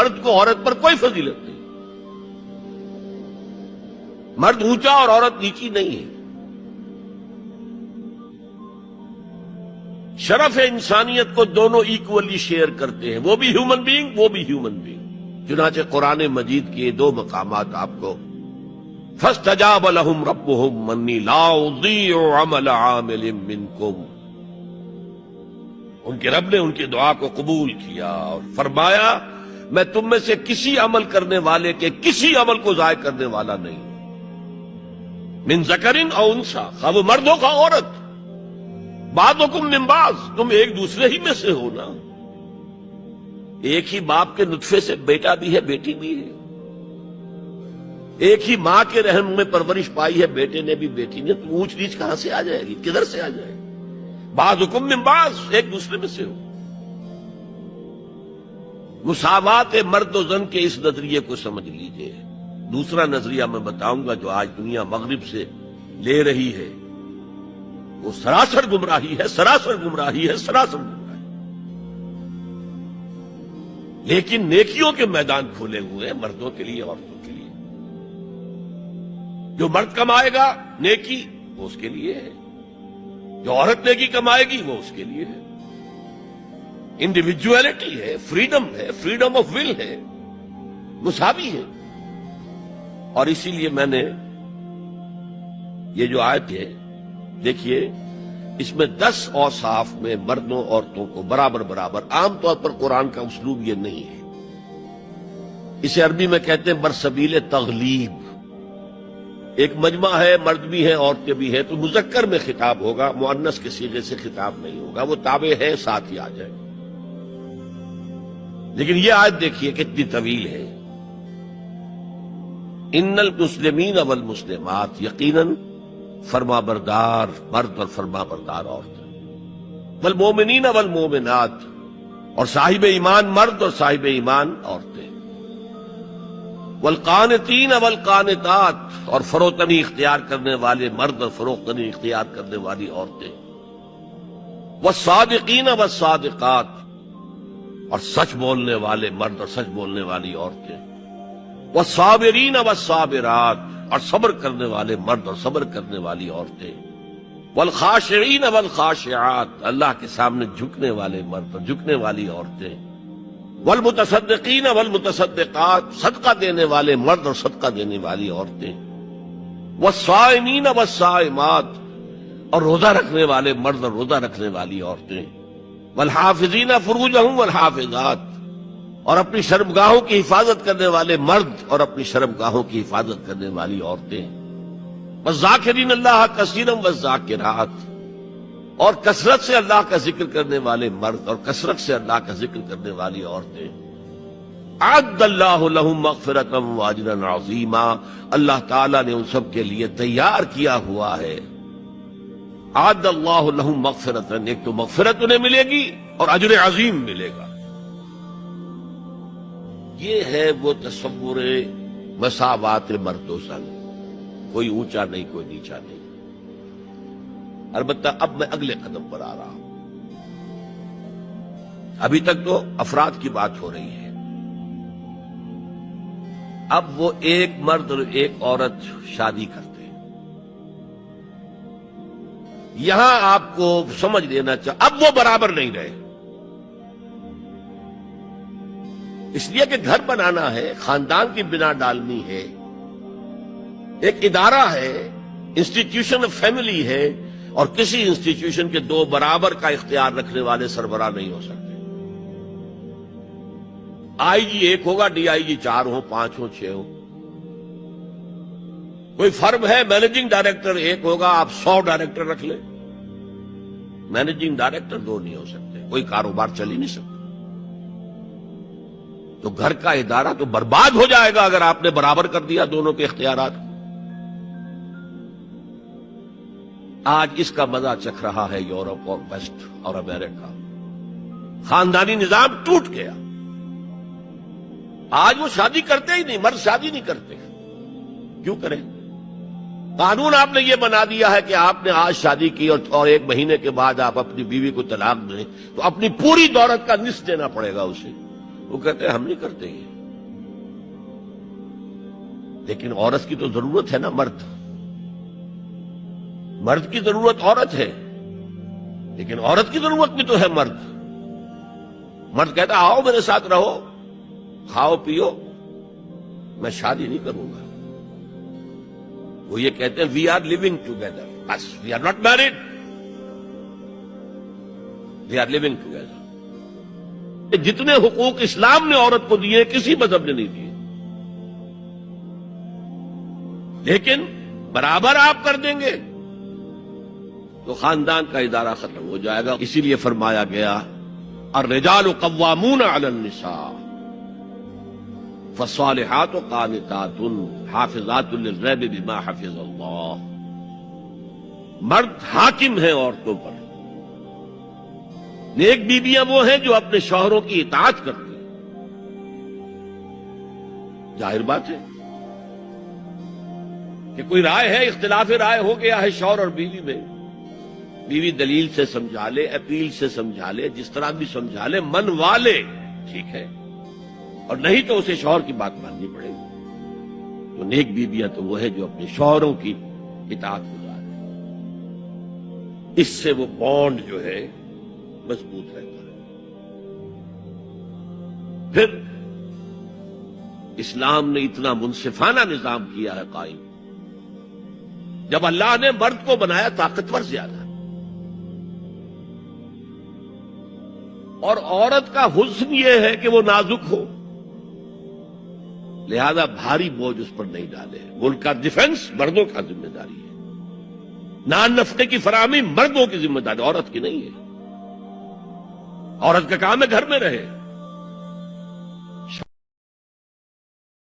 مرد کو عورت پر کوئی فضیلت نہیں. مرد اونچا اور عورت نیچی نہیں ہے. شرف انسانیت کو دونوں ایکولی شیئر کرتے ہیں، وہ بھی ہیومن بینگ، وہ بھی ہیومن بینگ. چنانچہ قرآن مجید کے دو مقامات آپ کو فَاسْتَجَابَ لَهُمْ رَبُّهُمْ أَنِّي لَا أُضِيعُ عَمَلَ عَامِلٍ مِّنكُمْ. ان کے رب نے ان کی دعا کو قبول کیا اور فرمایا میں تم میں سے کسی عمل کرنے والے کے کسی عمل کو ضائع کرنے والا نہیں. من ذکر او انثی، خواہ وہ مرد ہو خواہ عورت. بعضکم من بعض، تم ایک دوسرے ہی میں سے ہو نا. ایک ہی باپ کے نطفے سے بیٹا بھی ہے بیٹی بھی ہے. ایک ہی ماں کے رحم میں پرورش پائی ہے بیٹے نے بھی بیٹی نے. تو اونچ نیچ کہاں سے آ جائے گی؟ کدھر سے آ جائے گی؟ بعضکم من بعض، ایک دوسرے میں سے ہو. مساوات مرد و زن کے اس نظریے کو سمجھ لیجئے. دوسرا نظریہ میں بتاؤں گا جو آج دنیا مغرب سے لے رہی ہے، وہ سراسر گمراہی ہے، سراسر گمراہی ہے، سراسر گمراہی. لیکن نیکیوں کے میدان کھولے ہوئے ہیں مردوں کے لیے عورتوں کے لیے. جو مرد کمائے گا نیکی وہ اس کے لیے ہے، جو عورت نیکی کمائے گی وہ اس کے لیے ہے. انڈیویجویلٹی ہے، فریڈم ہے، فریڈم آف ول ہے، مساوی ہے. اور اسی لیے میں نے یہ جو آیت ہے دیکھیے، اس میں 10 اوصاف میں مردوں عورتوں کو برابر برابر. عام طور پر قرآن کا اسلوب یہ نہیں ہے. اسے عربی میں کہتے ہیں برسبیل تغلیب. ایک مجمع ہے، مرد بھی ہیں عورتیں بھی ہیں، تو مذکر میں خطاب ہوگا، مؤنث کے صیغے سے خطاب نہیں ہوگا. وہ تابع ہے، ساتھ ہی آ جائے. لیکن یہ آیت دیکھیے کتنی طویل ہے. ان المسلمین والمسلمات، یقیناً فرما بردار مرد اور فرما بردار عورت. والمومنین والمومنات، اور صاحب ایمان مرد اور صاحب ایمان عورتیں. والقانتین والقانتات، اور فروتنی اختیار کرنے والے مرد اور فروتنی اختیار کرنے والی عورتیں. والصادقین والصادقات، اور سچ بولنے والے مرد اور سچ بولنے والی عورتیں. والصابرین والصابرات، اور صبر کرنے والے مرد اور صبر کرنے والی عورتیں. والخاشعین والخاشعات، اللہ کے سامنے جھکنے والے مرد اور جھکنے والی عورتیں. والمتصدقین والمتصدقات، صدقہ دینے والے مرد اور صدقہ دینے والی عورتیں. والصائمین والصائمات، اور روزہ رکھنے والے مرد اور روزہ رکھنے والی عورتیں. والحافظین فروجہم والحافظات، اور اپنی شرمگاہوں کی حفاظت کرنے والے مرد اور اپنی شرمگاہوں کی حفاظت کرنے والی عورتیں. والذاکرین اللہ کثیرا والذاکرات، اور کثرت سے اللہ کا ذکر کرنے والے مرد اور کثرت سے اللہ کا ذکر کرنے والی عورتیں. اعد اللہ لہم مغفرۃ واجرا عظیما، اللہ تعالیٰ نے ان سب کے لیے تیار کیا ہوا ہے. اعد اللہ لہم مغفرۃ، ایک تو مغفرت انہیں ملے گی اور اجر عظیم ملے گا. یہ ہے وہ تصور مساوات مرد و زن. کوئی اونچا نہیں، کوئی نیچا نہیں. البتہ اب میں اگلے قدم پر آ رہا ہوں. ابھی تک تو افراد کی بات ہو رہی ہے. اب وہ ایک مرد اور ایک عورت شادی کرتے ہیں. یہاں آپ کو سمجھ لینا چاہیے اب وہ برابر نہیں رہے. اس لیے کہ گھر بنانا ہے، خاندان کی بنا ڈالنی ہے، ایک ادارہ ہے، انسٹیٹیوشن آف فیملی ہے، اور کسی انسٹیٹیوشن کے دو برابر کا اختیار رکھنے والے سربراہ نہیں ہو سکتے. آئی جی ایک ہوگا، ڈی آئی جی 4 ہو، 5 ہو، 6 ہو. کوئی فرم ہے، مینیجنگ ڈائریکٹر ایک ہوگا، آپ 100 ڈائریکٹر رکھ لیں. مینیجنگ ڈائریکٹر 2 نہیں ہو سکتے. کوئی کاروبار چل ہی نہیں سکتا. تو گھر کا ادارہ تو برباد ہو جائے گا اگر آپ نے برابر کر دیا دونوں کے اختیارات. آج اس کا مزہ چکھ رہا ہے یورپ اور ویسٹ اور امریکہ. خاندانی نظام ٹوٹ گیا. آج وہ شادی کرتے ہی نہیں، مرد شادی نہیں کرتے. کیوں کریں؟ قانون آپ نے یہ بنا دیا ہے کہ آپ نے آج شادی کی اور 1 مہینے کے بعد آپ اپنی بیوی کو طلاق دیں تو اپنی پوری دولت کا نصف دینا پڑے گا اسے. وہ کہتے ہیں ہم نہیں کرتے یہ. لیکن عورت کی تو ضرورت ہے نا، مرد کی ضرورت عورت ہے، لیکن عورت کی ضرورت بھی تو ہے مرد کہتا آؤ میرے ساتھ رہو، کھاؤ پیو، میں شادی نہیں کروں گا۔ وہ یہ کہتے ہیں وی آر لیونگ ٹوگیدر، بس we are not married, we are living together. جتنے حقوق اسلام نے عورت کو دیے کسی مذہب نے نہیں دیے، لیکن برابر آپ کر دیں گے تو خاندان کا ادارہ ختم ہو جائے گا۔ اسی لیے فرمایا گیا الرجال قوامون علی النساء فالصالحات قانتات حافظات للغیب بما حفظ اللہ۔ مرد حاکم ہیں عورتوں پر، نیک بیویاں وہ ہیں جو اپنے شوہروں کی اطاعت کرتی ہیں۔ ظاہر بات ہے کہ کوئی رائے ہے، اختلاف رائے ہو گیا ہے شوہر اور بیوی میں، بیوی دلیل سے سمجھا لے، اپیل سے سمجھا لے، جس طرح بھی سمجھا لے، منوا لے، ٹھیک ہے، اور نہیں تو اسے شوہر کی بات ماننی پڑے گی۔ تو نیک بیویاں تو وہ ہے جو اپنے شوہروں کی اطاعت گزارے، اس سے وہ بانڈ جو ہے مضبوط رہتا ہے۔ پھر اسلام نے اتنا منصفانہ نظام کیا ہے قائم، جب اللہ نے مرد کو بنایا طاقتور زیادہ، اور عورت کا حسن یہ ہے کہ وہ نازک ہو، لہذا بھاری بوجھ اس پر نہیں ڈالے۔ ملک کا ڈیفنس مردوں کا ذمہ داری ہے، نان نفقے کی فراہمی مردوں کی ذمہ داری، عورت کی نہیں ہے۔ عورت کا کام ہے گھر میں رہے،